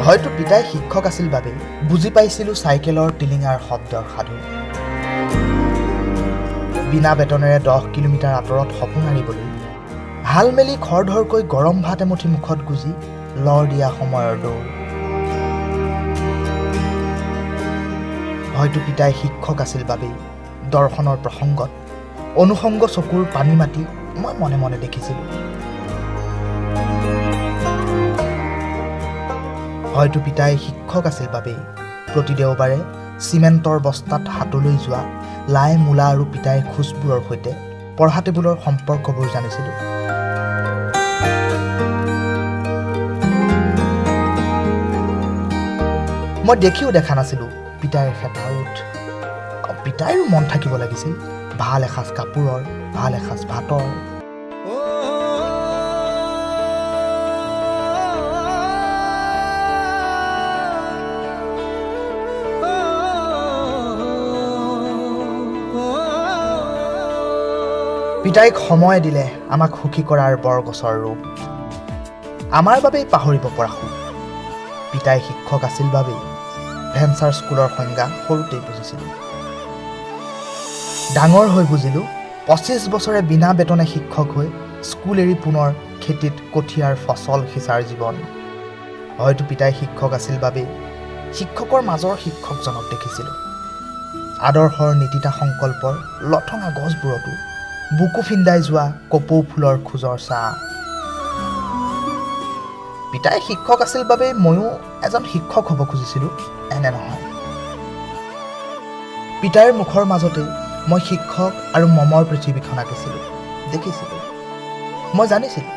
হয়তো পিতাই শিক্ষক আছিল বাবে বুজি পাইছিলোঁ চাইকেলৰ টিলিঙাৰ শব্দৰ সাধু। বিনা বেতনেৰে 10 কিলোমিটাৰ আঁতৰত সপোন আনিবলৈ হাল মেলি খৰধৰকৈ গৰম ভাত এমুঠি মুখত গুজি লৰ দিয়া সময়ৰ দৌৰ। হয়তো পিতাই শিক্ষক আছিল বাবেই দৰ্শনৰ প্ৰসংগত অনুসংগ চকুৰ পানী মাতি মই মনে মনে দেখিছিলোঁ। হয়তো পিতাই শিক্ষক আছিল বাবেই প্ৰতি দেওবাৰে চিমেণ্টৰ বস্তাত হাতলৈ যোৱা লাই মূলা আৰু পিতাইৰ খোজবোৰৰ সৈতে পঢ়া টেবুলৰ সম্পৰ্কবোৰ জানিছিলোঁ। মই দেখিও দেখা নাছিলোঁ পিতাইৰ হেতা উঠ। পিতাইৰো মন থাকিব লাগিছিল ভাল এসাঁজ কাপোৰৰ, ভাল এসাঁজ ভাতৰ। পিতাইক সময় দিলে আমাক সুখী কৰাৰ বৰগছৰ ৰূপ আমাৰ বাবেই পাহৰিব পৰা সুখ। পিতাই শিক্ষক আছিল বাবেই ভেঞ্চাৰ স্কুলৰ সংজ্ঞা সৰুতেই বুজিছিলোঁ। ডাঙৰ হৈ বুজিলোঁ 25 বছৰে বিনা বেতনে শিক্ষক হৈ স্কুল এৰি পুনৰ খেতিত কঠীয়াৰ ফচল সিঁচাৰ জীৱন। হয়তো পিতাই শিক্ষক আছিল বাবেই শিক্ষকৰ মাজৰ শিক্ষকজনক দেখিছিলোঁ। আদৰ্শৰ নীতিতা সংকল্পৰ লঠঙা গছবোৰতো বুকু ফিন্দাই যোৱা কপৌ ফুলৰ খোজৰ ছাঁ। পিতাই শিক্ষক আছিল বাবেই ময়ো এজন শিক্ষক হ'ব খুজিছিলোঁ, এনে নহয়। পিতাইৰ মুখৰ মাজতে মই শিক্ষক আৰু মমৰ পৃথিৱীখন আঁকিছিলোঁ, দেখিছিলোঁ। মই জানিছিলোঁ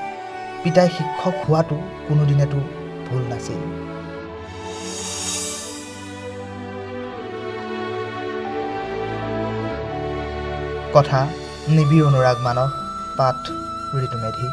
পিতাই শিক্ষক হোৱাটো কোনোদিনেতো ভুল নাছিল। কথা নিবিড় অনুৰাগ মানস, পাঠ ঋতুমেধি।